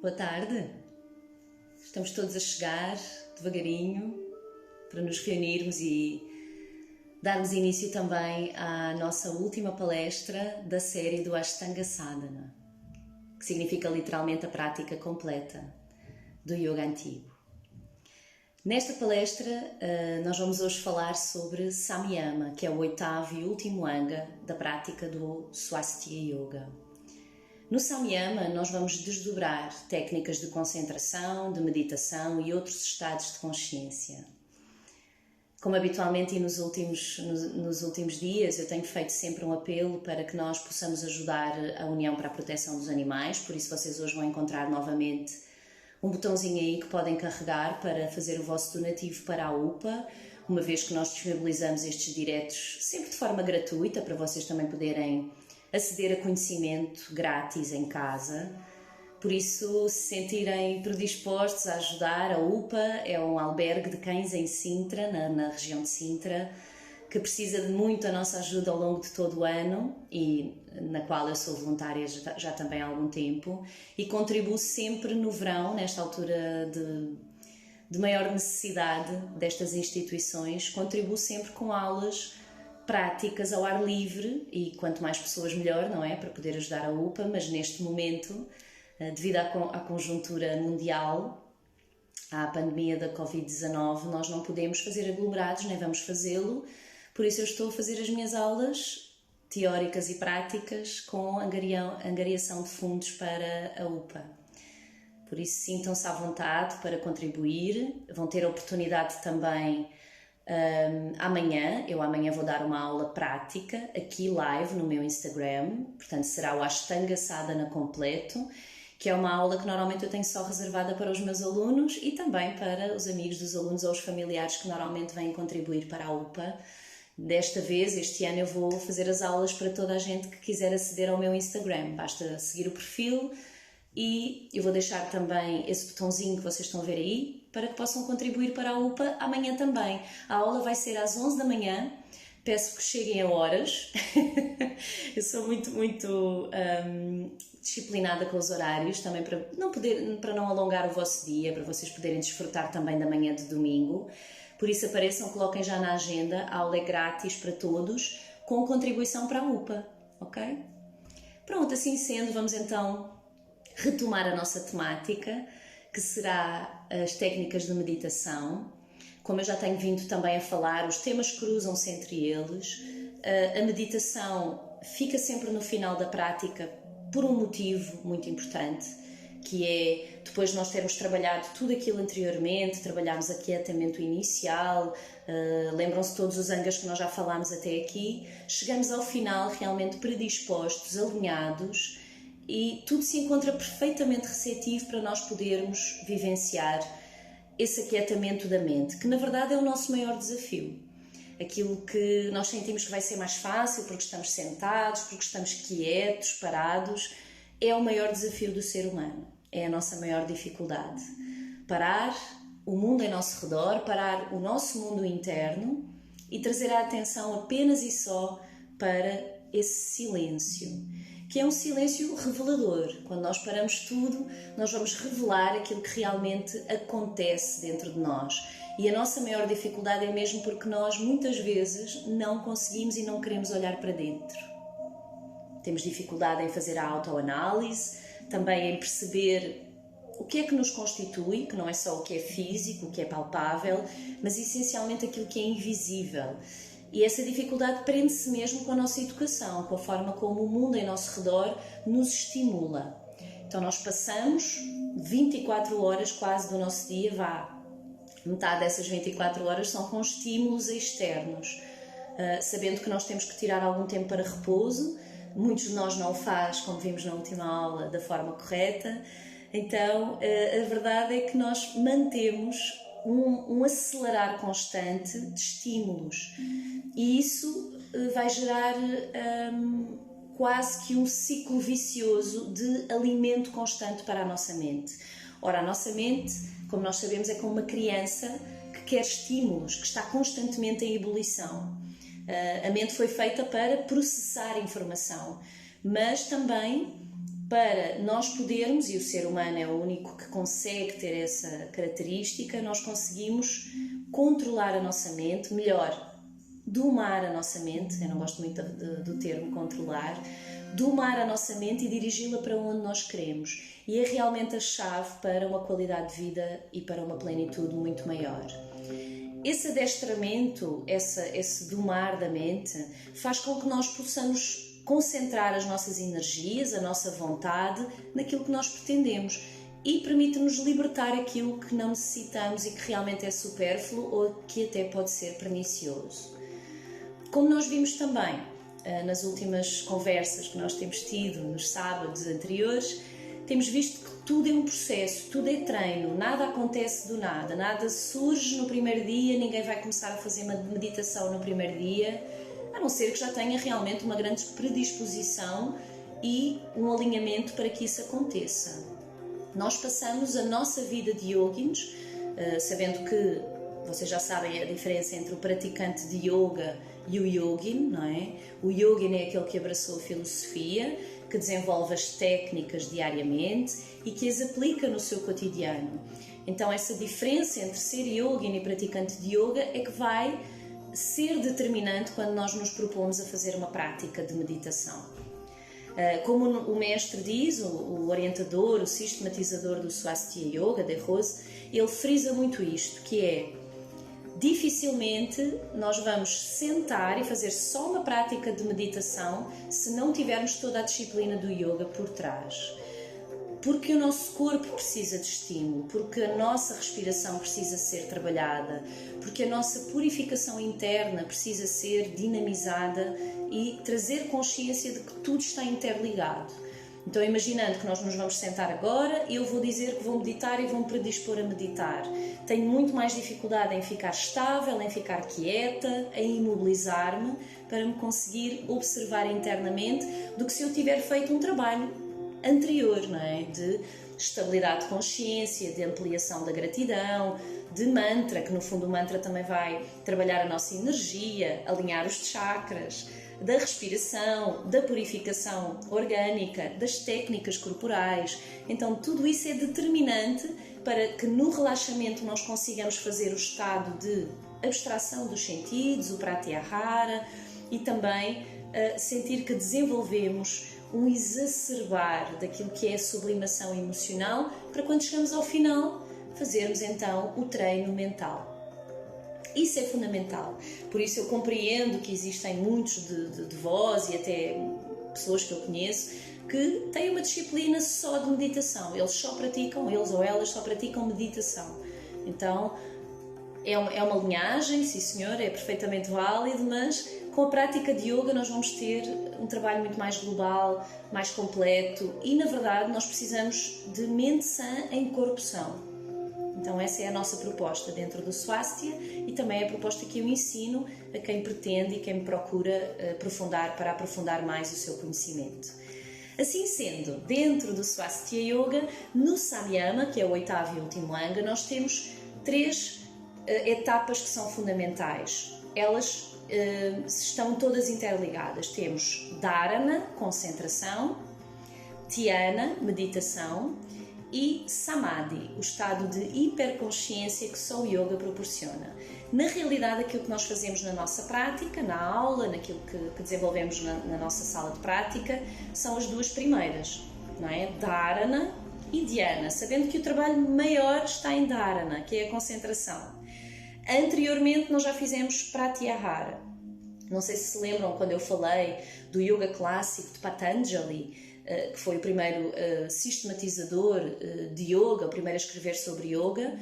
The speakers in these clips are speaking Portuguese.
Boa tarde. Estamos todos a chegar devagarinho para nos reunirmos e darmos início também à nossa última palestra da série do Ashtanga Sadhana, que significa literalmente a prática completa do yoga antigo. Nesta palestra nós vamos hoje falar sobre Samyama, que é o oitavo e último anga da prática do Swastika Yoga. No Samyama nós vamos desdobrar técnicas de concentração, de meditação e outros estados de consciência. Como habitualmente e nos últimos dias eu tenho feito sempre um apelo para que nós possamos ajudar a União para a Proteção dos Animais, por isso vocês hoje vão encontrar novamente um botãozinho aí que podem carregar para fazer o vosso donativo para a UPA, uma vez que nós disponibilizamos estes diretos sempre de forma gratuita para vocês também poderem aceder a conhecimento grátis em casa. Por isso, se sentirem predispostos a ajudar, a UPA é um albergue de cães em Sintra, na região de Sintra, que precisa de muito a nossa ajuda ao longo de todo o ano e na qual eu sou voluntária já também há algum tempo e contribuo sempre no verão, nesta altura de maior necessidade destas instituições, contribuo sempre com aulas práticas ao ar livre e quanto mais pessoas melhor, não é? Para poder ajudar a UPA, mas neste momento, devido à conjuntura mundial, à pandemia da Covid-19, nós não podemos fazer aglomerados, nem vamos fazê-lo, por isso eu estou a fazer as minhas aulas teóricas e práticas com angariação de fundos para a UPA. Por isso sintam-se à vontade para contribuir, vão ter a oportunidade também amanhã, eu amanhã vou dar uma aula prática aqui live no meu Instagram, portanto será o Ashtanga Sadhana completo, que é uma aula que normalmente eu tenho só reservada para os meus alunos e também para os amigos dos alunos ou os familiares que normalmente vêm contribuir para a UPA. Desta vez, este ano, eu vou fazer as aulas para toda a gente que quiser aceder ao meu Instagram. Basta seguir o perfil e eu vou deixar também esse botãozinho que vocês estão a ver aí para que possam contribuir para a UPA amanhã também. A aula vai ser às 11 da manhã. Peço que cheguem a horas. Eu sou muito disciplinada com os horários, também para não alongar o vosso dia, para vocês poderem desfrutar também da manhã de domingo. Por isso apareçam, coloquem já na agenda, a aula é grátis para todos, com contribuição para a UPA, ok? Pronto, assim sendo, vamos então retomar a nossa temática, que será as técnicas de meditação. Como eu já tenho vindo também a falar, os temas cruzam-se entre eles. A meditação fica sempre no final da prática por um motivo muito importante, que é, depois de nós termos trabalhado tudo aquilo anteriormente, trabalhámos aquietamento inicial, lembram-se todos os angas que nós já falámos até aqui, chegamos ao final realmente predispostos, alinhados, e tudo se encontra perfeitamente receptivo para nós podermos vivenciar esse aquietamento da mente, que na verdade é o nosso maior desafio. Aquilo que nós sentimos que vai ser mais fácil porque estamos sentados, porque estamos quietos, parados, é o maior desafio do ser humano, é a nossa maior dificuldade. Parar o mundo em nosso redor, parar o nosso mundo interno e trazer a atenção apenas e só para esse silêncio, que é um silêncio revelador. Quando nós paramos tudo, nós vamos revelar aquilo que realmente acontece dentro de nós. E a nossa maior dificuldade é mesmo porque nós muitas vezes não conseguimos e não queremos olhar para dentro. Temos dificuldade em fazer a autoanálise, também em perceber o que é que nos constitui, que não é só o que é físico, o que é palpável, mas essencialmente aquilo que é invisível. E essa dificuldade prende-se mesmo com a nossa educação, com a forma como o mundo em nosso redor nos estimula. Então nós passamos 24 horas quase do nosso dia, metade dessas 24 horas são com estímulos externos, sabendo que nós temos que tirar algum tempo para repouso. Muitos de nós não o faz, como vimos na última aula, da forma correta. Então, a verdade é que nós mantemos um acelerar constante de estímulos e isso vai gerar quase que um ciclo vicioso de alimento constante para a nossa mente. Ora, a nossa mente, como nós sabemos, é como uma criança que quer estímulos, que está constantemente em ebulição. A mente foi feita para processar informação, mas também para nós podermos, e o ser humano é o único que consegue ter essa característica, nós conseguimos controlar a nossa mente, melhor, domar a nossa mente, eu não gosto muito do termo controlar, domar a nossa mente e dirigi-la para onde nós queremos. E é realmente a chave para uma qualidade de vida e para uma plenitude muito maior. Esse adestramento, esse domar da mente, faz com que nós possamos concentrar as nossas energias, a nossa vontade, naquilo que nós pretendemos e permite-nos libertar aquilo que não necessitamos e que realmente é supérfluo ou que até pode ser pernicioso. Como nós vimos também nas últimas conversas que nós temos tido nos sábados anteriores, temos visto que tudo é um processo, tudo é treino, nada acontece do nada, nada surge no primeiro dia, ninguém vai começar a fazer uma meditação no primeiro dia, a não ser que já tenha realmente uma grande predisposição e um alinhamento para que isso aconteça. Nós passamos a nossa vida de yogins, sabendo que vocês já sabem a diferença entre o praticante de yoga e o yogin, não é? O yogin é aquele que abraçou a filosofia, que desenvolve as técnicas diariamente e que as aplica no seu cotidiano. Então essa diferença entre ser yogin e praticante de yoga é que vai ser determinante quando nós nos propomos a fazer uma prática de meditação. Como o mestre diz, o orientador, o sistematizador do Swastika Yoga, de Rose, ele frisa muito isto, que é: dificilmente nós vamos sentar e fazer só uma prática de meditação se não tivermos toda a disciplina do yoga por trás. Porque o nosso corpo precisa de estímulo, porque a nossa respiração precisa ser trabalhada, porque a nossa purificação interna precisa ser dinamizada e trazer consciência de que tudo está interligado. Então, imaginando que nós nos vamos sentar agora, eu vou dizer que vou meditar e vou-me predispor a meditar. Tenho muito mais dificuldade em ficar estável, em ficar quieta, em imobilizar-me, para me conseguir observar internamente, do que se eu tiver feito um trabalho anterior, não é? De estabilidade de consciência, de ampliação da gratidão, de mantra, que no fundo o mantra também vai trabalhar a nossa energia, alinhar os chakras, da respiração, da purificação orgânica, das técnicas corporais. Então tudo isso é determinante para que no relaxamento nós consigamos fazer o estado de abstração dos sentidos, o pratyahara, e também sentir que desenvolvemos um exacerbar daquilo que é a sublimação emocional, para quando chegamos ao final fazermos então o treino mental. Isso é fundamental, por isso eu compreendo que existem muitos de vós e até pessoas que eu conheço que têm uma disciplina só de meditação, eles ou elas só praticam meditação. Então é uma linhagem, sim senhor, é perfeitamente válido, mas com a prática de yoga nós vamos ter um trabalho muito mais global, mais completo e na verdade nós precisamos de mente sã em corpo são. Então essa é a nossa proposta dentro do Swastika e também é a proposta que eu ensino a quem pretende e quem me procura aprofundar mais o seu conhecimento. Assim sendo, dentro do Swastika Yoga, no Samyama, que é o 8º e último anga, nós temos 3 etapas que são fundamentais. Elas estão todas interligadas. Temos Dharana, concentração, Dhyana, meditação, e Samadhi, o estado de hiperconsciência que só o yoga proporciona. Na realidade, aquilo que nós fazemos na nossa prática, na aula, naquilo que desenvolvemos na nossa sala de prática, são as 2 primeiras, não é? Dharana e Dhyana, sabendo que o trabalho maior está em Dharana, que é a concentração. Anteriormente, nós já fizemos Pratyahara. Não sei se lembram quando eu falei do yoga clássico de Patanjali, que foi o primeiro sistematizador de yoga, o primeiro a escrever sobre yoga.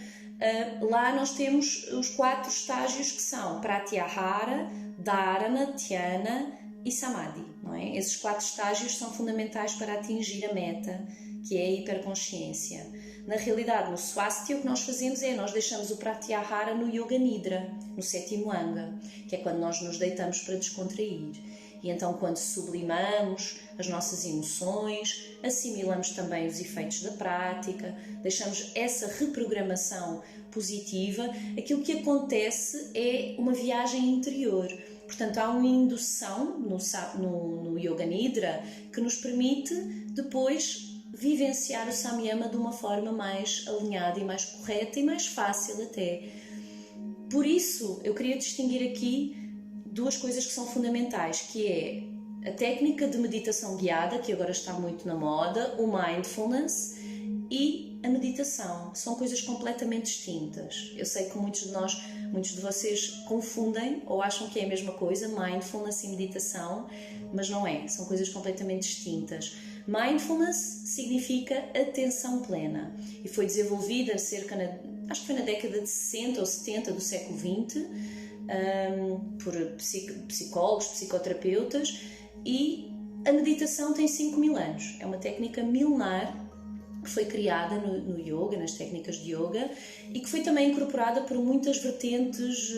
Lá nós temos os 4 estágios que são Pratyahara, Dharana, Dhyana e Samadhi, não é? Esses 4 estágios são fundamentais para atingir a meta, que é a hiperconsciência. Na realidade, no Swastika, o que nós fazemos é nós deixamos o Pratyahara no Yoga Nidra, no 7º anga, que é quando nós nos deitamos para descontrair. E então, quando sublimamos as nossas emoções, assimilamos também os efeitos da prática, deixamos essa reprogramação positiva, aquilo que acontece é uma viagem interior. Portanto, há uma indução no Yoga Nidra que nos permite depois vivenciar o Samyama de uma forma mais alinhada e mais correta e mais fácil até. Por isso, eu queria distinguir aqui duas coisas que são fundamentais, que é a técnica de meditação guiada, que agora está muito na moda, o mindfulness e a meditação. São coisas completamente distintas. Eu sei que muitos de vocês confundem ou acham que é a mesma coisa, mindfulness e meditação, mas não é, são coisas completamente distintas. Mindfulness significa atenção plena e foi desenvolvida acho que foi na década de 60 ou 70 do século XX, por psicólogos, psicoterapeutas, e a meditação tem 5.000 anos. É uma técnica milenar que foi criada no yoga, nas técnicas de yoga, e que foi também incorporada por muitas vertentes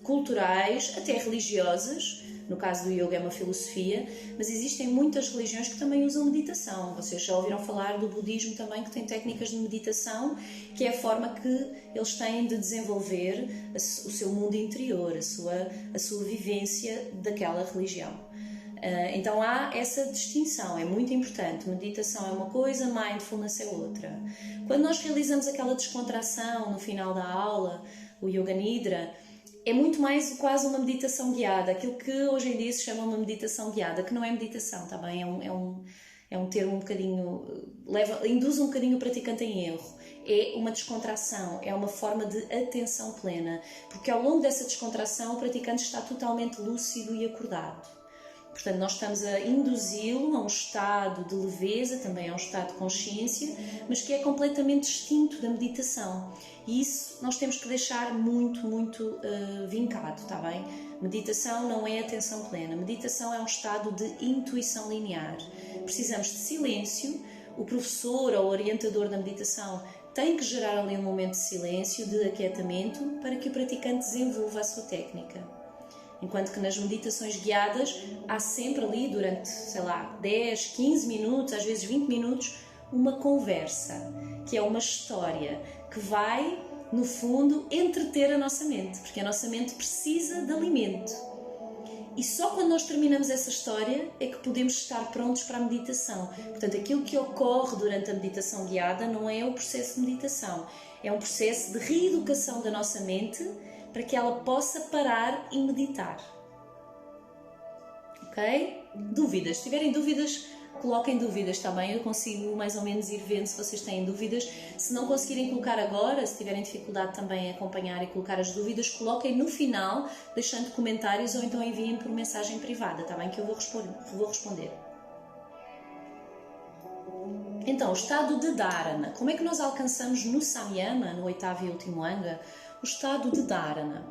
culturais, até religiosas. No caso do yoga é uma filosofia, mas existem muitas religiões que também usam meditação. Vocês já ouviram falar do budismo também, que tem técnicas de meditação, que é a forma que eles têm de desenvolver o seu mundo interior, a sua vivência daquela religião. Então há essa distinção, é muito importante. Meditação é uma coisa, mindfulness é outra. Quando nós realizamos aquela descontração no final da aula, o Yoga Nidra, é muito mais quase uma meditação guiada, aquilo que hoje em dia se chama uma meditação guiada, que não é meditação, tá bem? É um termo um bocadinho, induz um bocadinho o praticante em erro. É uma descontração, é uma forma de atenção plena, porque ao longo dessa descontração o praticante está totalmente lúcido e acordado. Portanto, nós estamos a induzi-lo a um estado de leveza, também a um estado de consciência, mas que é completamente distinto da meditação. E isso nós temos que deixar muito, muito vincado, está bem? Meditação não é atenção plena. Meditação é um estado de intuição linear. Precisamos de silêncio. O professor ou o orientador da meditação tem que gerar ali um momento de silêncio, de aquietamento, para que o praticante desenvolva a sua técnica. Enquanto que nas meditações guiadas há sempre ali, durante, 10, 15 minutos, às vezes 20 minutos, uma conversa, que é uma história, que vai, no fundo, entreter a nossa mente, porque a nossa mente precisa de alimento. E só quando nós terminamos essa história é que podemos estar prontos para a meditação. Portanto, aquilo que ocorre durante a meditação guiada não é o processo de meditação, é um processo de reeducação da nossa mente, para que ela possa parar e meditar. Ok? Dúvidas. Se tiverem dúvidas, coloquem dúvidas, está bem? Eu consigo mais ou menos ir vendo se vocês têm dúvidas. Se não conseguirem colocar agora, se tiverem dificuldade também em acompanhar e colocar as dúvidas, coloquem no final, deixando comentários ou então enviem por mensagem privada, está bem? Que eu vou responder. Então, o estado de Dharana. Como é que nós alcançamos no Samyama, no 8º e último Anga, o estado de Dharana?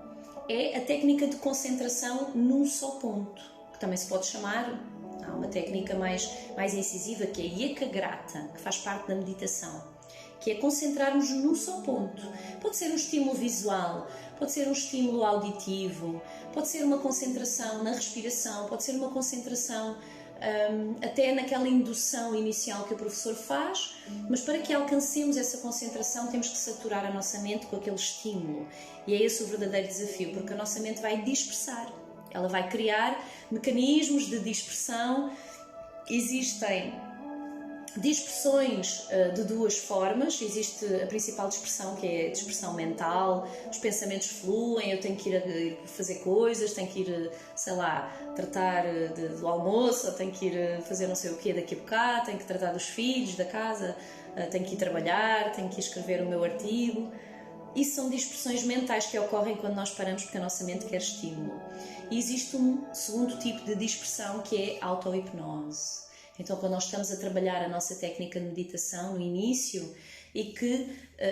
É a técnica de concentração num só ponto, que também se pode chamar, há uma técnica mais incisiva, que é Ekagrata, que faz parte da meditação, que é concentrarmos num só ponto. Pode ser um estímulo visual, pode ser um estímulo auditivo, pode ser uma concentração na respiração, pode ser uma concentração até naquela indução inicial que o professor faz, mas para que alcancemos essa concentração temos que saturar a nossa mente com aquele estímulo, e é esse o verdadeiro desafio, porque a nossa mente vai dispersar, ela vai criar mecanismos de dispersão. Existem dispersões de duas formas. Existe a principal dispersão, que é a dispersão mental, os pensamentos fluem, eu tenho que ir fazer coisas, tenho que ir, tratar do almoço, ou tenho que ir fazer não sei o quê daqui a bocado, tenho que tratar dos filhos, da casa, tenho que ir trabalhar, tenho que ir escrever o meu artigo. Isso são dispersões mentais que ocorrem quando nós paramos, porque a nossa mente quer estímulo. E existe um segundo tipo de dispersão, que é a auto-hipnose. Então, quando nós estamos a trabalhar a nossa técnica de meditação no início e que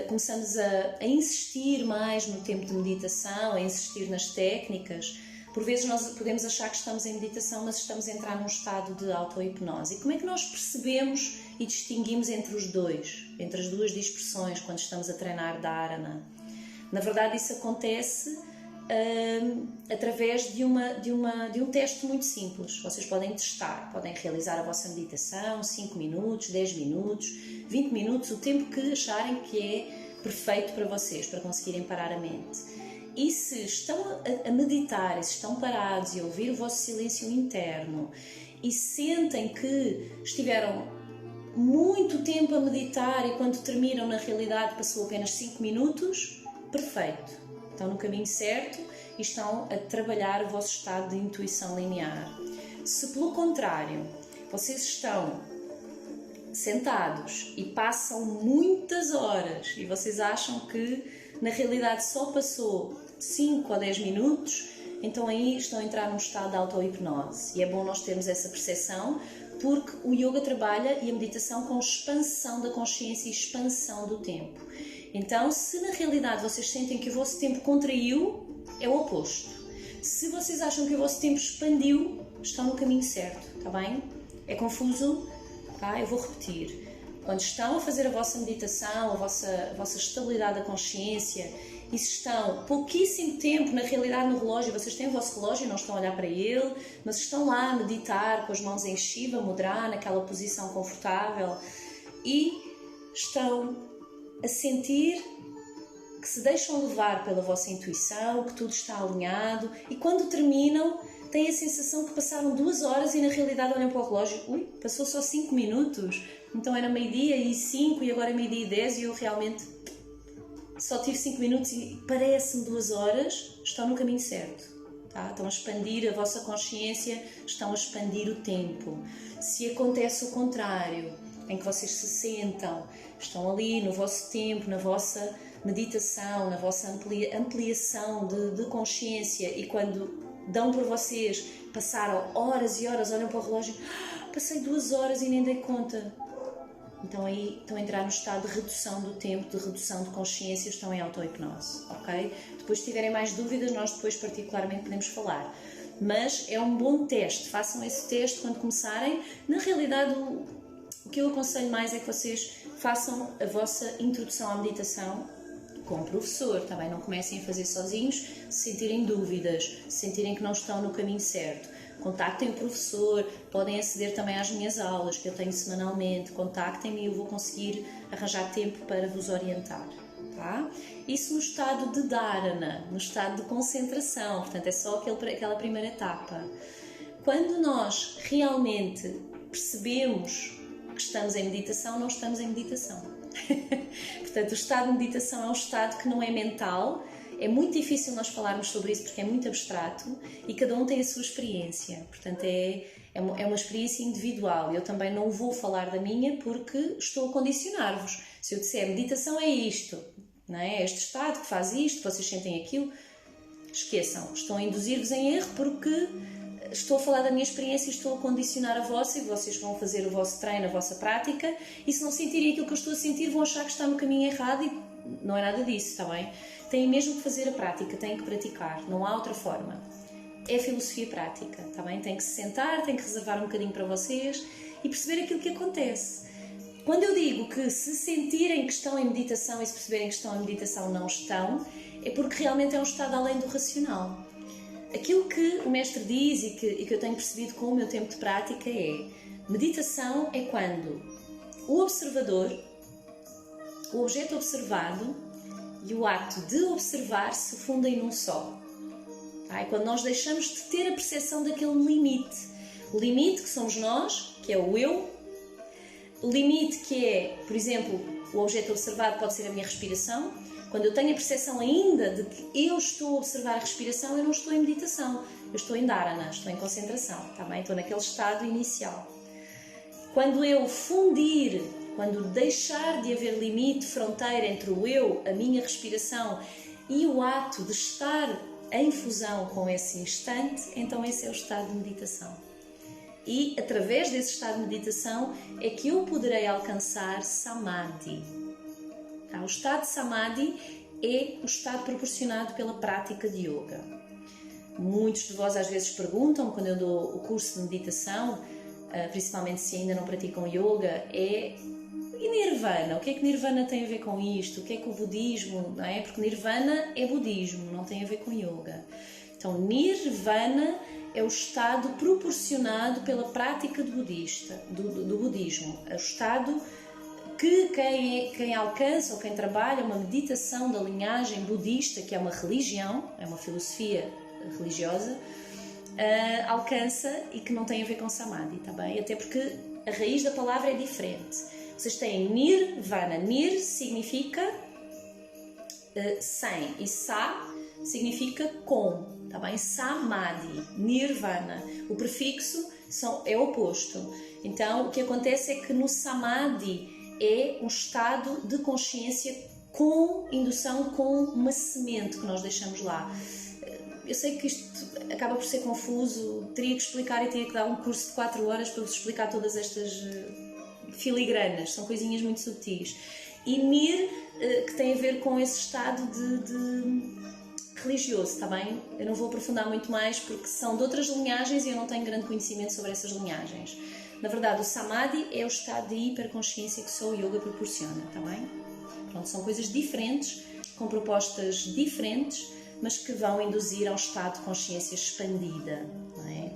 começamos a insistir mais no tempo de meditação, a insistir nas técnicas, por vezes nós podemos achar que estamos em meditação, mas estamos a entrar num estado de auto-hipnose. E como é que nós percebemos e distinguimos entre os dois, entre as duas dispersões, quando estamos a treinar Dharana? Na verdade, isso acontece através de um teste muito simples. Vocês podem testar, podem realizar a vossa meditação 5 minutos, 10 minutos, 20 minutos, o tempo que acharem que é perfeito para vocês, para conseguirem parar a mente. E se estão a meditar, e se estão parados e a ouvir o vosso silêncio interno e sentem que estiveram muito tempo a meditar e quando terminam, na realidade, passou apenas 5 minutos, perfeito. Estão no caminho certo e estão a trabalhar o vosso estado de intuição linear. Se, pelo contrário, vocês estão sentados e passam muitas horas e vocês acham que, na realidade, só passou 5 ou 10 minutos, então aí estão a entrar num estado de auto-hipnose. E é bom nós termos essa percepção, porque o yoga trabalha e a meditação com expansão da consciência e expansão do tempo. Então, se na realidade vocês sentem que o vosso tempo contraiu, é o oposto. Se vocês acham que o vosso tempo expandiu, estão no caminho certo, está bem? É confuso? Tá? Eu vou repetir. Quando estão a fazer a vossa meditação, a vossa estabilidade da consciência, e se estão pouquíssimo tempo, na realidade, no relógio, vocês têm o vosso relógio e não estão a olhar para ele, mas estão lá a meditar com as mãos em Shiva, Mudra, naquela posição confortável, e estão a sentir que se deixam levar pela vossa intuição, que tudo está alinhado, e quando terminam, têm a sensação que passaram 2 horas e na realidade olham para o relógio, passou só 5 minutos, então era 12:05 e agora é 12:10 e eu realmente só tive 5 minutos e parece-me 2 horas, estão no caminho certo. Tá? Estão a expandir a vossa consciência, estão a expandir o tempo. Se acontece o contrário, em que vocês se sentam, estão ali no vosso tempo, na vossa meditação, na vossa ampliação de consciência, e quando dão por vocês, passaram horas e horas, olham para o relógio, passei 2 horas e nem dei conta. Então aí estão a entrar no estado de redução do tempo, de redução de consciência, estão em auto-hipnose, ok? Depois, se tiverem mais dúvidas, nós depois particularmente podemos falar. Mas é um bom teste, façam esse teste quando começarem. Na realidade, o que eu aconselho mais é que vocês façam a vossa introdução à meditação com o professor, também não comecem a fazer sozinhos, se sentirem dúvidas, se sentirem que não estão no caminho certo. Contactem o professor, podem aceder também às minhas aulas que eu tenho semanalmente, contactem-me e eu vou conseguir arranjar tempo para vos orientar. Tá? Isso no estado de dharana, no estado de concentração, portanto é só aquela primeira etapa. Quando nós realmente percebemos que estamos em meditação, não estamos em meditação. Portanto, o estado de meditação é um estado que não é mental. É muito difícil nós falarmos sobre isso porque é muito abstrato e cada um tem a sua experiência. Portanto, é uma experiência individual. Eu também não vou falar da minha porque estou a condicionar-vos. Se eu disser meditação é isto, não é? É este estado que faz isto, vocês sentem aquilo, esqueçam. Estou a induzir-vos em erro porque estou a falar da minha experiência e estou a condicionar a vossa, e vocês vão fazer o vosso treino, a vossa prática, e se não sentirem aquilo que eu estou a sentir, vão achar que está no caminho errado, e não é nada disso, está bem? Têm mesmo que fazer a prática, têm que praticar, não há outra forma. É filosofia prática, está bem? Têm que se sentar, têm que reservar um bocadinho para vocês e perceber aquilo que acontece. Quando eu digo que se sentirem que estão em meditação e se perceberem que estão em meditação não estão, é porque realmente é um estado além do racional. Aquilo que o mestre diz e que eu tenho percebido com o meu tempo de prática é: meditação é quando o observador, o objeto observado e o ato de observar se fundem num só. É quando nós deixamos de ter a percepção daquele limite. O limite que somos nós, que é o eu. O limite que é, por exemplo, o objeto observado pode ser a minha respiração. Quando eu tenho a percepção ainda de que eu estou a observar a respiração, eu não estou em meditação. Eu estou em dharana, estou em concentração. Tá bem? Estou naquele estado inicial. Quando eu fundir, quando deixar de haver limite, fronteira entre o eu, a minha respiração e o ato de estar em fusão com esse instante, então esse é o estado de meditação. E através desse estado de meditação é que eu poderei alcançar Samadhi. O estado de Samadhi é o estado proporcionado pela prática de yoga. Muitos de vós às vezes perguntam, quando eu dou o curso de meditação, principalmente se ainda não praticam yoga, e Nirvana? O que é que Nirvana tem a ver com isto? O que é que o budismo, não é? Porque Nirvana é budismo, não tem a ver com yoga. Então, Nirvana é o estado proporcionado pela prática do budismo. É o estado que quem alcança ou quem trabalha uma meditação da linhagem budista, que é uma religião, é uma filosofia religiosa, alcança e que não tem a ver com Samadhi, tá bem? Até porque a raiz da palavra é diferente. Vocês têm Nirvana. Nir significa sem e Sa significa com, tá bem? Samadhi, Nirvana. O prefixo é oposto. Então, o que acontece é que no Samadhi é um estado de consciência com indução, com uma semente que nós deixamos lá. Eu sei que isto acaba por ser confuso, teria que explicar e teria que dar um curso de 4 horas para vos explicar todas estas filigranas, são coisinhas muito subtis. E Nir, que tem a ver com esse estado de religioso, está bem? Eu não vou aprofundar muito mais porque são de outras linhagens e eu não tenho grande conhecimento sobre essas linhagens. Na verdade, o Samadhi é o estado de hiperconsciência que só o yoga proporciona, está bem? Pronto, são coisas diferentes, com propostas diferentes, mas que vão induzir ao estado de consciência expandida, não é?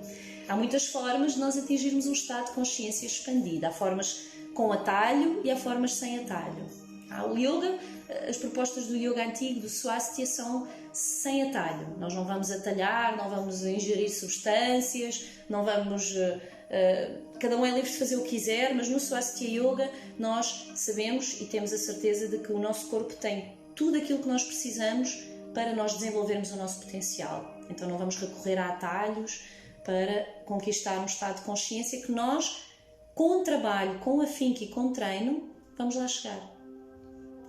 Há muitas formas de nós atingirmos um estado de consciência expandida. Há formas com atalho e há formas sem atalho. O yoga, as propostas do yoga antigo, do Swastika, são sem atalho. Nós não vamos atalhar, não vamos ingerir substâncias, não vamos... cada um é livre de fazer o que quiser, mas no Swastika Yoga nós sabemos e temos a certeza de que o nosso corpo tem tudo aquilo que nós precisamos para nós desenvolvermos o nosso potencial. Então não vamos recorrer a atalhos para conquistar um estado de consciência que nós, com trabalho, com afinco e com treino, vamos lá chegar.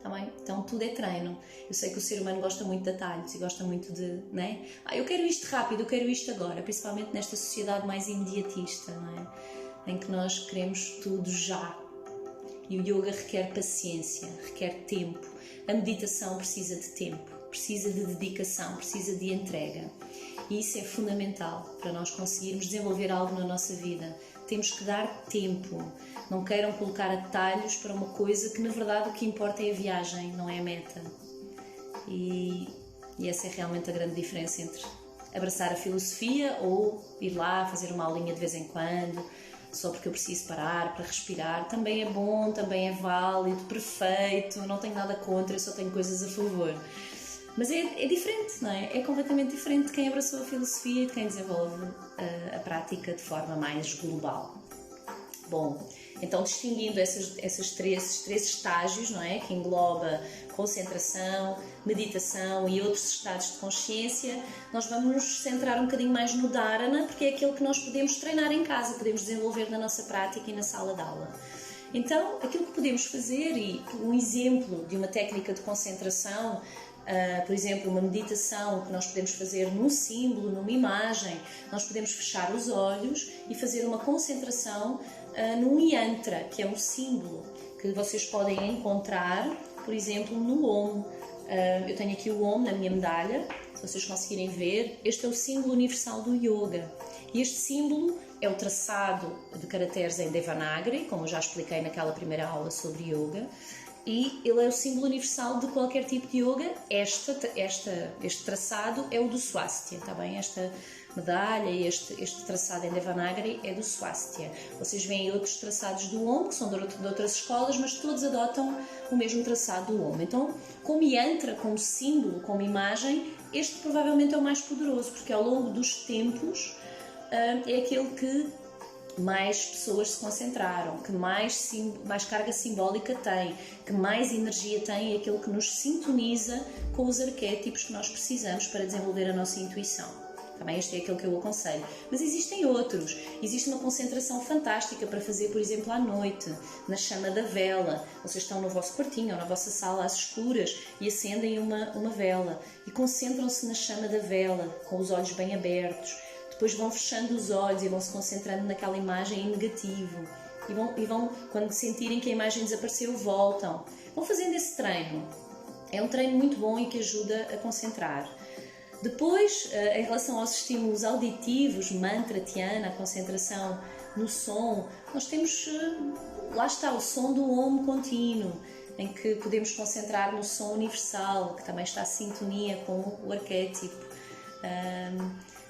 Tá bem? Então tudo é treino. Eu sei que o ser humano gosta muito de atalhos e gosta muito de, né? Eu quero isto rápido, eu quero isto agora, principalmente nesta sociedade mais imediatista, não é? Em que nós queremos tudo já. E o yoga requer paciência, requer tempo. A meditação precisa de tempo, precisa de dedicação, precisa de entrega. E isso é fundamental para nós conseguirmos desenvolver algo na nossa vida. Temos que dar tempo. Não queiram colocar atalhos para uma coisa que, na verdade, o que importa é a viagem, não é a meta. E essa é realmente a grande diferença entre abraçar a filosofia ou ir lá fazer uma aulinha de vez em quando, só porque eu preciso parar para respirar. Também é bom, também é válido, perfeito, não tenho nada contra, eu só tenho coisas a favor. Mas é diferente, não é? É completamente diferente de quem abraçou a filosofia e de quem desenvolve a prática de forma mais global. Bom, então distinguindo esses três estágios, não é? Que engloba concentração, meditação e outros estados de consciência, nós vamos nos centrar um bocadinho mais no Dharana, porque é aquilo que nós podemos treinar em casa, podemos desenvolver na nossa prática e na sala de aula. Então, aquilo que podemos fazer, e um exemplo de uma técnica de concentração, por exemplo, uma meditação que nós podemos fazer num símbolo, numa imagem, nós podemos fechar os olhos e fazer uma concentração num yantra, que é um símbolo que vocês podem encontrar, por exemplo, no Om. Eu tenho aqui o Om na minha medalha, se vocês conseguirem ver. Este é o símbolo universal do yoga. E este símbolo é o traçado de caracteres em Devanagari, como eu já expliquei naquela primeira aula sobre yoga. E ele é o símbolo universal de qualquer tipo de yoga. Este traçado é o do Swastika, tá bem? Esta medalha e este traçado em Devanagari é do Swastika. Vocês veem outros traçados do Om, que são de outras escolas, mas todos adotam o mesmo traçado do Om. Então, como yantra, como símbolo, como imagem, este provavelmente é o mais poderoso, porque ao longo dos tempos é aquele que mais pessoas se concentraram, que mais carga simbólica tem, que mais energia tem, é aquele que nos sintoniza com os arquétipos que nós precisamos para desenvolver a nossa intuição. Também este é aquele que eu aconselho. Mas existem outros. Existe uma concentração fantástica para fazer, por exemplo, à noite, na chama da vela. Vocês estão no vosso quartinho ou na vossa sala às escuras e acendem uma vela e concentram-se na chama da vela, com os olhos bem abertos. Depois vão fechando os olhos e vão se concentrando naquela imagem em negativo. E vão, quando sentirem que a imagem desapareceu, voltam. Vão fazendo esse treino. É um treino muito bom e que ajuda a concentrar. Depois, em relação aos estímulos auditivos, mantra, dhyana, a concentração no som, nós temos, lá está, o som do Om contínuo, em que podemos concentrar no som universal, que também está em sintonia com o arquétipo.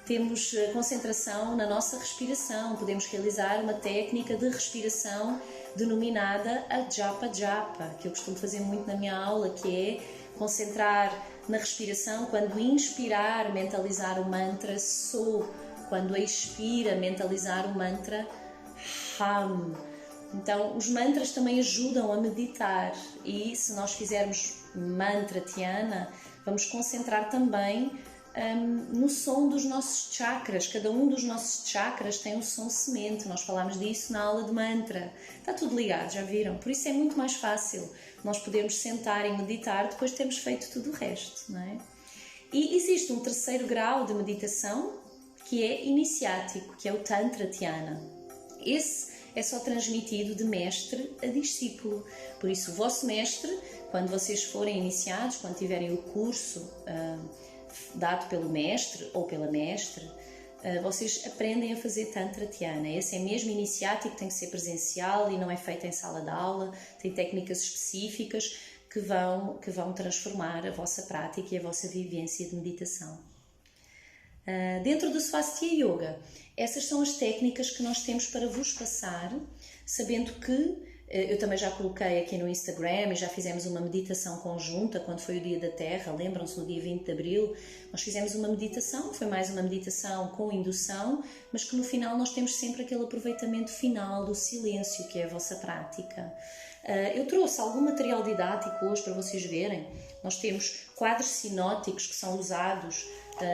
temos concentração na nossa respiração, podemos realizar uma técnica de respiração denominada a Japa Japa, que eu costumo fazer muito na minha aula, que é concentrar na respiração, quando inspirar, mentalizar o mantra So, quando expira, mentalizar o mantra Ham. Então, os mantras também ajudam a meditar e se nós fizermos mantra dhyana, vamos concentrar também no som dos nossos chakras. Cada um dos nossos chakras tem um som semente, nós falámos disso na aula de mantra. Está tudo ligado, já viram? Por isso é muito mais fácil nós podermos sentar e meditar depois de termos feito tudo o resto, não é? E existe um terceiro grau de meditação que é iniciático, que é o Tantra Dhyana. Esse é só transmitido de mestre a discípulo. Por isso, o vosso mestre, quando vocês forem iniciados, quando tiverem o curso dado pelo mestre ou pela mestre, vocês aprendem a fazer Tantra Dhyana. Esse é mesmo iniciático, tem que ser presencial e não é feito em sala de aula, tem técnicas específicas que vão transformar a vossa prática e a vossa vivência de meditação. Dentro do Svastia Yoga, essas são as técnicas que nós temos para vos passar, sabendo que eu também já coloquei aqui no Instagram e já fizemos uma meditação conjunta quando foi o Dia da Terra, lembram-se, no dia 20 de Abril, nós fizemos uma meditação, foi mais uma meditação com indução, mas que no final nós temos sempre aquele aproveitamento final do silêncio, que é a vossa prática. Eu trouxe algum material didático hoje para vocês verem. Nós temos quadros sinóticos que são usados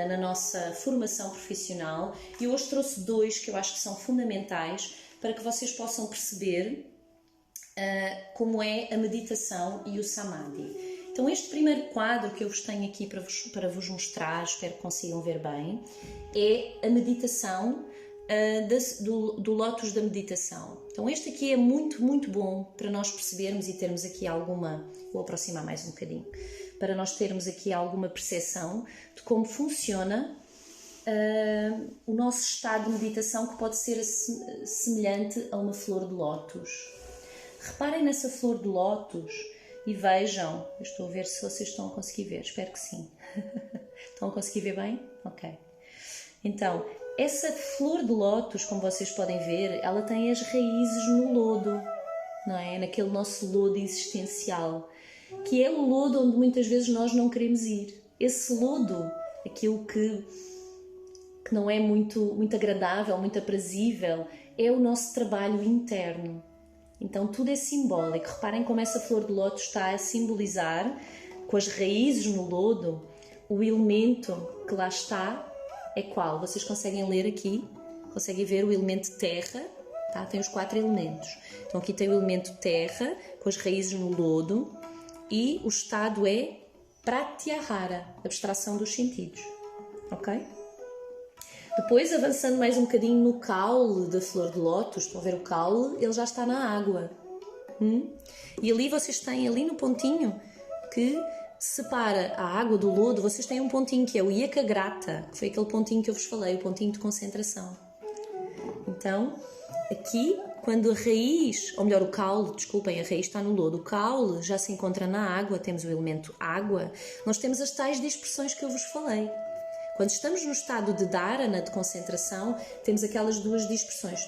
na nossa formação profissional e hoje trouxe dois que eu acho que são fundamentais para que vocês possam perceber como é a meditação e o Samadhi. Então este primeiro quadro que eu vos tenho aqui para vos mostrar, espero que consigam ver bem, é a meditação do Lótus da meditação. Então este aqui é muito, muito bom para nós percebermos e termos aqui vou aproximar mais um bocadinho, para nós termos aqui alguma percepção de como funciona o nosso estado de meditação, que pode ser semelhante a uma flor de lótus. Reparem nessa flor de lótus e vejam, eu estou a ver se vocês estão a conseguir ver, espero que sim. Estão a conseguir ver bem? Ok. Então, essa flor de lótus, como vocês podem ver, ela tem as raízes no lodo, não é? Naquele nosso lodo existencial, que é o lodo onde muitas vezes nós não queremos ir. Esse lodo, aquilo que não é muito agradável, muito aprazível, é o nosso trabalho interno. Então tudo é simbólico. Reparem como essa flor de lótus está a simbolizar, com as raízes no lodo, o elemento que lá está é qual? Vocês conseguem ler aqui? Conseguem ver o elemento terra? Tá? Tem os 4 elementos. Então aqui tem o elemento terra, com as raízes no lodo, e o estado é pratyahara, abstração dos sentidos. Ok? Depois, avançando mais um bocadinho no caule da flor de lótus, estão a ver o caule? Ele já está na água. E ali vocês têm, ali no pontinho que separa a água do lodo, vocês têm um pontinho que é o Ekagrata, que foi aquele pontinho que eu vos falei, o pontinho de concentração. Então, aqui, quando a raiz, ou melhor, o caule, desculpem, a raiz está no lodo, o caule já se encontra na água, temos o elemento água, nós temos as tais dispersões que eu vos falei. Quando estamos no estado de dharana, de concentração, temos aquelas duas dispersões,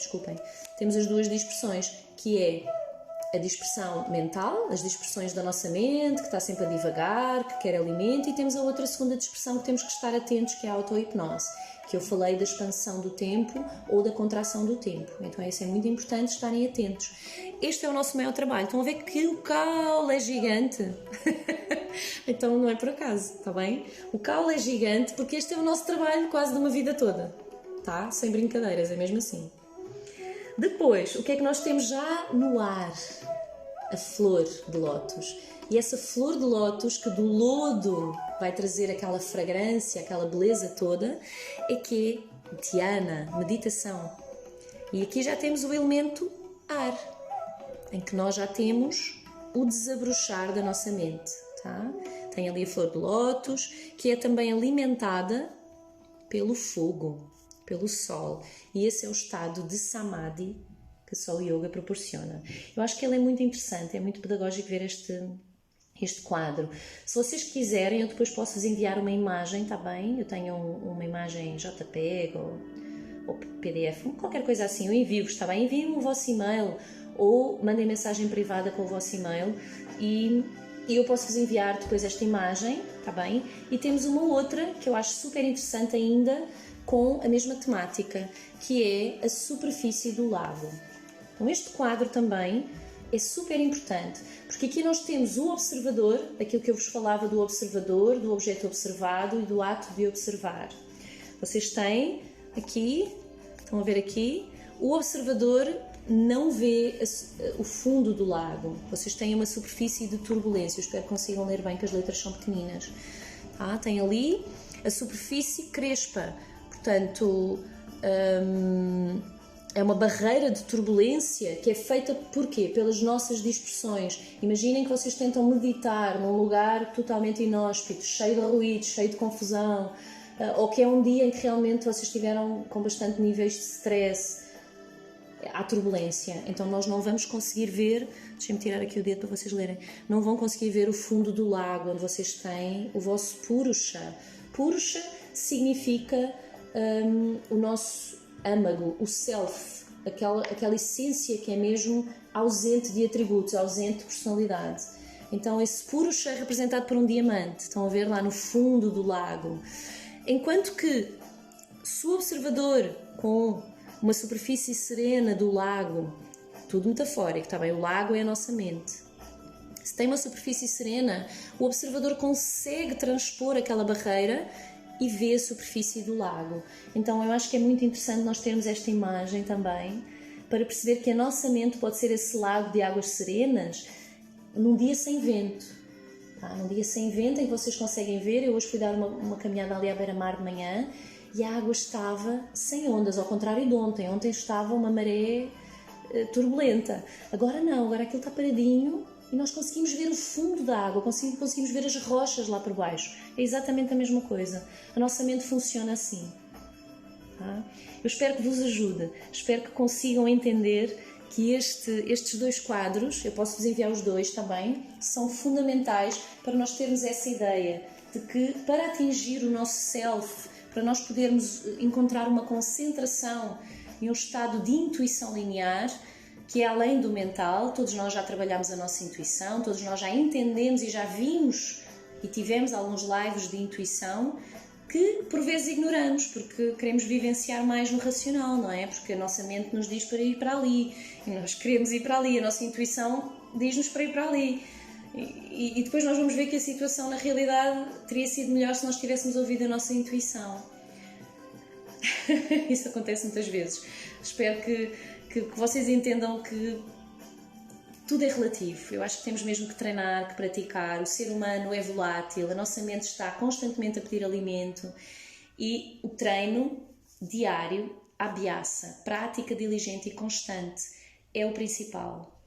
temos as duas dispersões, que é a dispersão mental, as dispersões da nossa mente, que está sempre a divagar, que quer alimento, e temos a outra segunda dispersão que temos que estar atentos, que é a auto-hipnose, que eu falei da expansão do tempo ou da contração do tempo. Então isso é muito importante, estarem atentos. Este é o nosso maior trabalho. Estão a ver que o caule é gigante? Então não é por acaso, está bem? O caule é gigante porque este é o nosso trabalho quase de uma vida toda, tá? Sem brincadeiras, é mesmo assim. Depois, o que é que nós temos já no ar? A flor de lótus. E essa flor de lótus, que do lodo vai trazer aquela fragrância, aquela beleza toda, é que é dhyana, meditação. E aqui já temos o elemento ar, em que nós já temos o desabrochar da nossa mente. Tá? Tem ali a flor de lótus, que é também alimentada pelo fogo, pelo sol. E esse é o estado de samadhi que só o yoga proporciona. Eu acho que ele é muito interessante, é muito pedagógico ver este este quadro. Se vocês quiserem, eu depois posso-vos enviar uma imagem, está bem? Eu tenho uma imagem JPEG ou PDF, qualquer coisa assim, eu envio-vos, está bem? Enviem-me o vosso e-mail ou mandem mensagem privada com o vosso e-mail e eu posso-vos enviar depois esta imagem, está bem? E temos uma outra que eu acho super interessante ainda, com a mesma temática, que é a superfície do lago. Então este quadro também é super importante, porque aqui nós temos o observador, aquilo que eu vos falava do observador, do objeto observado e do ato de observar. Vocês têm aqui, estão a ver aqui, o observador não vê o fundo do lago. Vocês têm uma superfície de turbulência, eu espero que consigam ler bem, que as letras são pequeninas. Tá? Tem ali a superfície crespa, portanto, é uma barreira de turbulência que é feita por quê? Pelas nossas dispersões. Imaginem que vocês tentam meditar num lugar totalmente inóspito, cheio de ruídos, cheio de confusão, ou que é um dia em que realmente vocês estiveram com bastante níveis de stress. Há turbulência, então nós não vamos conseguir ver, deixem-me tirar aqui o dedo para vocês lerem, não vão conseguir ver o fundo do lago onde vocês têm o vosso Purusha. Purusha significa o nosso âmago, o self, aquela essência que é mesmo ausente de atributos, ausente de personalidade. Então esse Purusha é representado por um diamante, estão a ver lá no fundo do lago. Enquanto que se o observador com uma superfície serena do lago, tudo metafórico, está bem? O lago é a nossa mente. Se tem uma superfície serena, o observador consegue transpor aquela barreira e vê a superfície do lago. Então eu acho que é muito interessante nós termos esta imagem também, para perceber que a nossa mente pode ser esse lago de águas serenas num dia sem vento. Tá? Num dia sem vento em que vocês conseguem ver, eu hoje fui dar uma caminhada ali à beira-mar de manhã, e a água estava sem ondas, ao contrário de ontem. Ontem estava uma maré turbulenta. Agora não, agora aquilo está paradinho e nós conseguimos ver o fundo da água, conseguimos ver as rochas lá por baixo. É exatamente a mesma coisa. A nossa mente funciona assim. Tá? Eu espero que vos ajude, espero que consigam entender que estes dois quadros, eu posso vos enviar os dois também, são fundamentais para nós termos essa ideia de que para atingir o nosso self, para nós podermos encontrar uma concentração e um estado de intuição linear, que é além do mental, todos nós já trabalhamos a nossa intuição, todos nós já entendemos e já vimos e tivemos alguns lives de intuição que por vezes ignoramos, porque queremos vivenciar mais no racional, não é? Porque a nossa mente nos diz para ir para ali, e nós queremos ir para ali, a nossa intuição diz-nos para ir para ali. E depois nós vamos ver que a situação na realidade teria sido melhor se nós tivéssemos ouvido a nossa intuição. Isso acontece muitas vezes. Espero que vocês entendam que tudo é relativo. Eu acho que temos mesmo que treinar, que praticar. O ser humano é volátil, a nossa mente está constantemente a pedir alimento e o treino diário, abhyasa, prática diligente e constante, é o principal.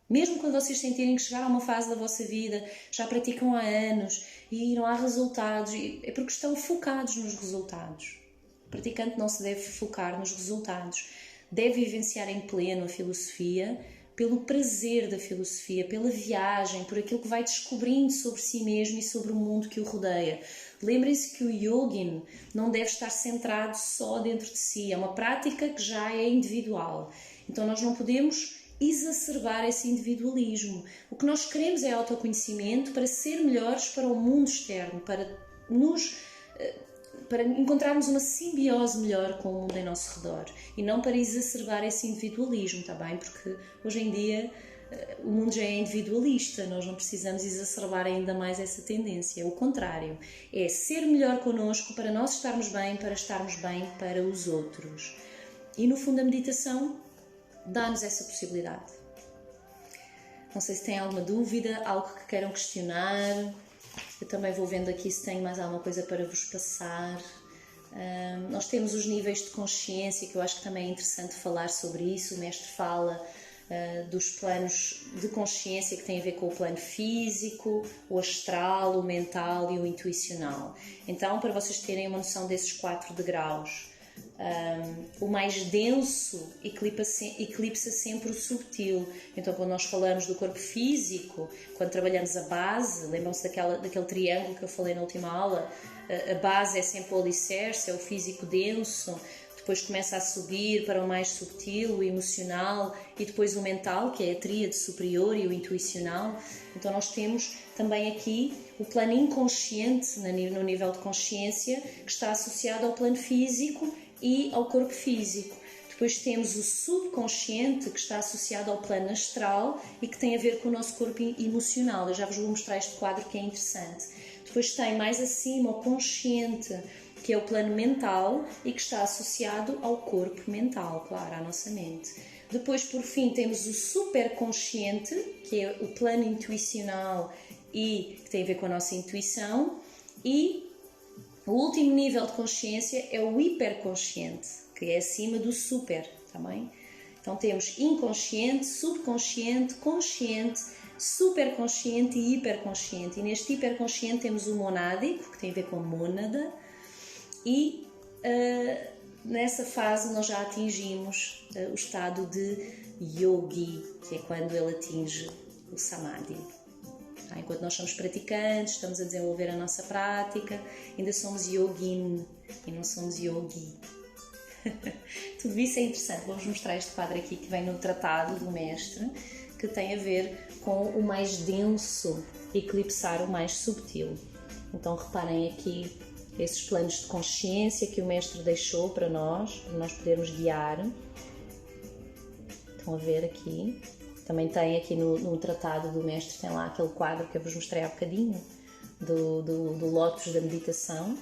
Mesmo quando vocês sentirem que chegaram a uma fase da vossa vida, já praticam há anos e não há resultados, é porque estão focados nos resultados. O praticante não se deve focar nos resultados, deve vivenciar em pleno a filosofia, pelo prazer da filosofia, pela viagem, por aquilo que vai descobrindo sobre si mesmo e sobre o mundo que o rodeia. Lembrem-se que o yogin não deve estar centrado só dentro de si, é uma prática que já é individual. Então nós não podemos exacerbar esse individualismo. O que nós queremos é autoconhecimento para ser melhores para o mundo externo, para encontrarmos uma simbiose melhor com o mundo em nosso redor e não para exacerbar esse individualismo, está bem? Porque hoje em dia o mundo já é individualista, nós não precisamos exacerbar ainda mais essa tendência. O contrário, é ser melhor connosco para nós estarmos bem para os outros. E no fundo a meditação dá-nos essa possibilidade. Não sei se têm alguma dúvida, algo que queiram questionar. Eu também vou vendo aqui se tenho mais alguma coisa para vos passar. Nós temos os níveis de consciência, que eu acho que também é interessante falar sobre isso. O mestre fala dos planos de consciência que têm a ver com o plano físico, o astral, o mental e o intuicional. Então, para vocês terem uma noção desses 4 degraus, o mais denso eclipsa sempre o subtil. Então, quando nós falamos do corpo físico, quando trabalhamos a base, lembram-se daquele triângulo que eu falei na última aula? A base é sempre o alicerce, é o físico denso, depois começa a subir para o mais subtil, o emocional, e depois o mental, que é a tríade superior, e o intuicional. Então nós temos também aqui o plano inconsciente, no nível de consciência, que está associado ao plano físico e ao corpo físico. Depois temos o subconsciente, que está associado ao plano astral e que tem a ver com o nosso corpo emocional. Eu já vos vou mostrar este quadro, que é interessante. Depois tem mais acima o consciente, que é o plano mental e que está associado ao corpo mental, claro, à nossa mente. Depois, por fim, temos o superconsciente, que é o plano intuicional e que tem a ver com a nossa intuição. E o último nível de consciência é o hiperconsciente, que é acima do super, também. Então temos inconsciente, subconsciente, consciente, superconsciente e hiperconsciente. E neste hiperconsciente temos o monádico, que tem a ver com a mônada, e nessa fase nós já atingimos o estado de yogi, que é quando ele atinge o samadhi. Enquanto nós somos praticantes, estamos a desenvolver a nossa prática, ainda somos yogin e não somos yogi. Tudo isso é interessante. Vou-vos mostrar este quadro aqui que vem no tratado do mestre, que tem a ver com o mais denso eclipsar o mais subtil. Então reparem aqui esses planos de consciência que o mestre deixou para nós podermos guiar. Estão a ver aqui? Também tem aqui no tratado do mestre, tem lá aquele quadro que eu vos mostrei há bocadinho, do lótus da meditação.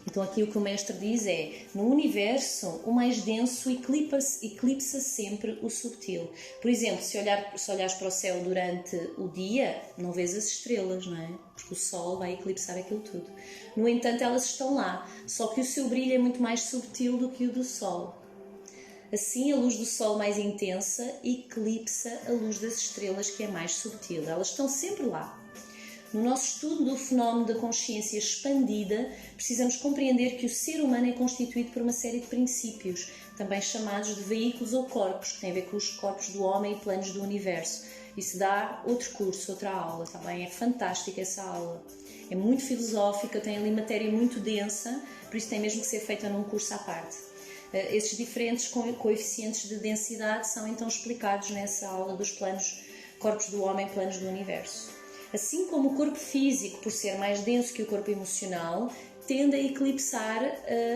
Então aqui o que o mestre diz é: no universo o mais denso eclipsa sempre o subtil. Por exemplo, se olhares para o céu durante o dia, não vês as estrelas, não é? Porque o sol vai eclipsar aquilo tudo. No entanto, elas estão lá, só que o seu brilho é muito mais subtil do que o do sol. Assim, a luz do sol mais intensa eclipsa a luz das estrelas, que é mais subtil. Elas estão sempre lá. No nosso estudo do fenómeno da consciência expandida, precisamos compreender que o ser humano é constituído por uma série de princípios, também chamados de veículos ou corpos, que têm a ver com os corpos do homem e planos do universo. Isso dá outro curso, outra aula, também é fantástica essa aula. É muito filosófica, tem ali matéria muito densa, por isso tem mesmo que ser feita num curso à parte. Esses diferentes coeficientes de densidade são então explicados nessa aula dos corpos do homem, planos do universo. Assim como o corpo físico, por ser mais denso que o corpo emocional, tende a eclipsar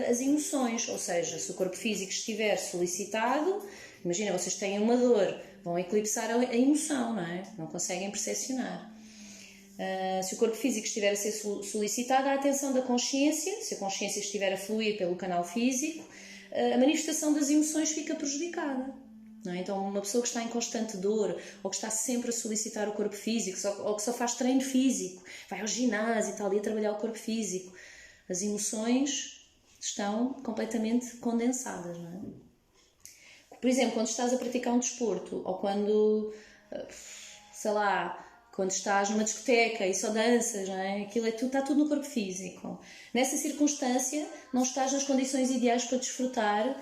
as emoções, ou seja, se o corpo físico estiver solicitado, imagina, vocês têm uma dor, vão eclipsar a emoção, não é? Não conseguem percepcionar. Se o corpo físico estiver a ser solicitado, a atenção da consciência, se a consciência estiver a fluir pelo canal físico, a manifestação das emoções fica prejudicada. Não é? Então, uma pessoa que está em constante dor, ou que está sempre a solicitar o corpo físico, ou que só faz treino físico, vai ao ginásio e está ali a trabalhar o corpo físico, as emoções estão completamente condensadas. Não é? Por exemplo, quando estás a praticar um desporto, ou quando, sei lá, quando estás numa discoteca e só danças, não é? Aquilo está tudo no corpo físico. Nessa circunstância, não estás nas condições ideais para desfrutar,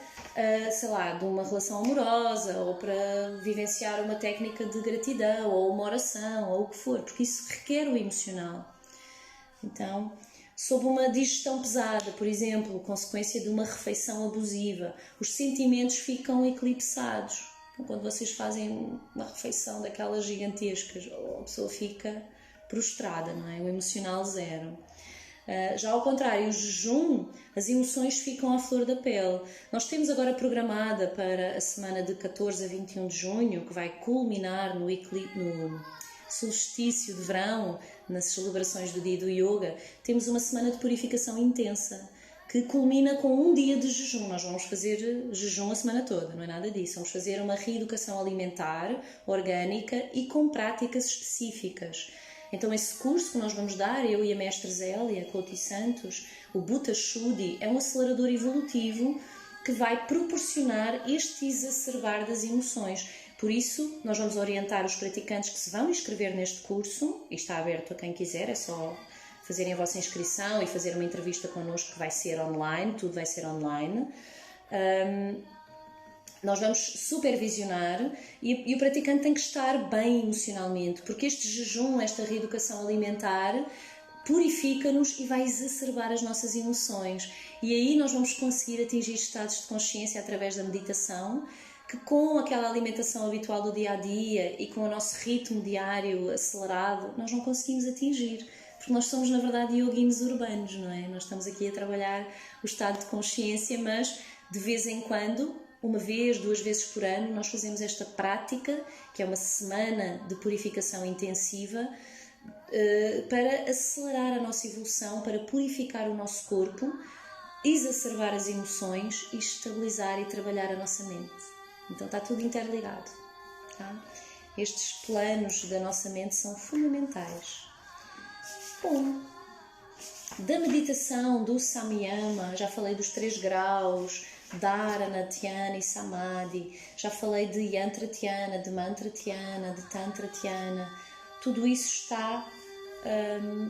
sei lá, de uma relação amorosa, ou para vivenciar uma técnica de gratidão, ou uma oração, ou o que for, porque isso requer o emocional. Então, sob uma digestão pesada, por exemplo, consequência de uma refeição abusiva, os sentimentos ficam eclipsados. Quando vocês fazem uma refeição daquelas gigantescas, a pessoa fica prostrada, não é? O emocional zero. Já ao contrário, o jejum, as emoções ficam à flor da pele. Nós temos agora programada para a semana de 14 a 21 de junho, que vai culminar no solstício de verão, nas celebrações do dia do yoga, temos uma semana de purificação intensa, que culmina com um dia de jejum. Nós vamos fazer jejum a semana toda, não é nada disso. Vamos fazer uma reeducação alimentar, orgânica e com práticas específicas. Então esse curso que nós vamos dar, eu e a mestre Zélia Couti Santos, o Bhuta Shuddhi, é um acelerador evolutivo que vai proporcionar este exacerbar das emoções. Por isso, nós vamos orientar os praticantes que se vão inscrever neste curso, e está aberto a quem quiser, é só fazerem a vossa inscrição e fazer uma entrevista connosco, que vai ser online, tudo vai ser online. Nós vamos supervisionar e o praticante tem que estar bem emocionalmente, porque este jejum, esta reeducação alimentar, purifica-nos e vai exacerbar as nossas emoções. E aí nós vamos conseguir atingir estados de consciência através da meditação, que com aquela alimentação habitual do dia-a-dia e com o nosso ritmo diário acelerado, nós não conseguimos atingir. Porque nós somos, na verdade, yoginos urbanos, não é? Nós estamos aqui a trabalhar o estado de consciência, mas de vez em quando, uma vez, 2 vezes por ano, nós fazemos esta prática, que é uma semana de purificação intensiva, para acelerar a nossa evolução, para purificar o nosso corpo, exacerbar as emoções e estabilizar e trabalhar a nossa mente. Então está tudo interligado. Tá? Estes planos da nossa mente são fundamentais. Bom, da meditação do Samyama, já falei dos 3 graus, Dharana, Dhyana e Samadhi, já falei de Yantra Dhyana, de Mantra Dhyana, de Tantra Dhyana. Tudo isso está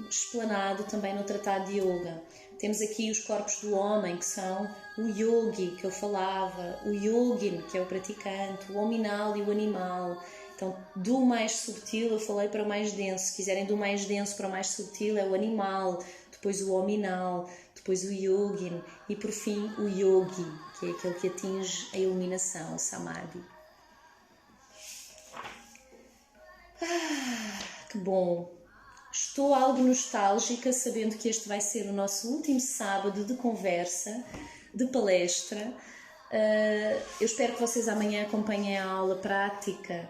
explanado também no Tratado de Yoga. Temos aqui os corpos do homem, que são o yogi, que eu falava, o yogin, que é o praticante, o hominal e o animal. Então, do mais subtil eu falei para o mais denso. Se quiserem do mais denso para o mais subtil é o animal, depois o hominal, depois o yogin e por fim o yogi, que é aquele que atinge a iluminação, o samadhi. Que bom! Estou algo nostálgica sabendo que este vai ser o nosso último sábado de conversa, de palestra. Eu espero que vocês amanhã acompanhem a aula prática,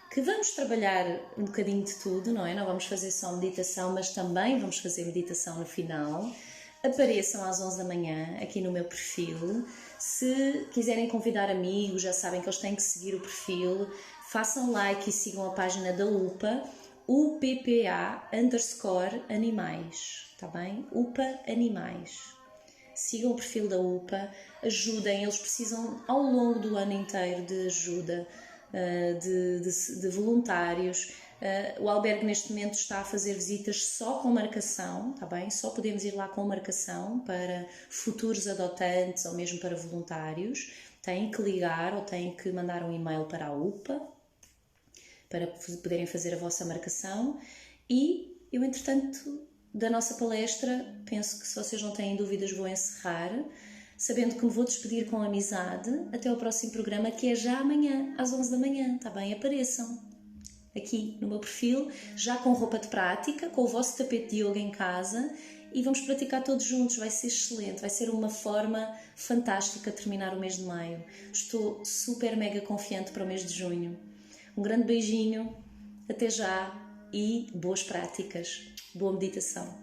que vamos trabalhar um bocadinho de tudo, não é? Não vamos fazer só meditação, mas também vamos fazer meditação no final. Apareçam às 11 da manhã aqui no meu perfil. Se quiserem convidar amigos, já sabem que eles têm que seguir o perfil. Façam like e sigam a página da UPA, UPPA_animais, tá bem? UPA Animais. Sigam o perfil da UPA, ajudem, eles precisam ao longo do ano inteiro de ajuda, de voluntários. O albergue neste momento está a fazer visitas só com marcação, tá bem? Só podemos ir lá com marcação para futuros adotantes ou mesmo para voluntários. Têm que ligar ou têm que mandar um e-mail para a UPA para poderem fazer a vossa marcação. E eu, entretanto, da nossa palestra, penso que se vocês não têm dúvidas vou encerrar, sabendo que me vou despedir com amizade até ao próximo programa, que é já amanhã, às 11 da manhã, tá bem? Apareçam aqui no meu perfil, já com roupa de prática, com o vosso tapete de yoga em casa e vamos praticar todos juntos, vai ser excelente, vai ser uma forma fantástica de terminar o mês de maio. Estou super mega confiante para o mês de junho. Um grande beijinho, até já e boas práticas, boa meditação.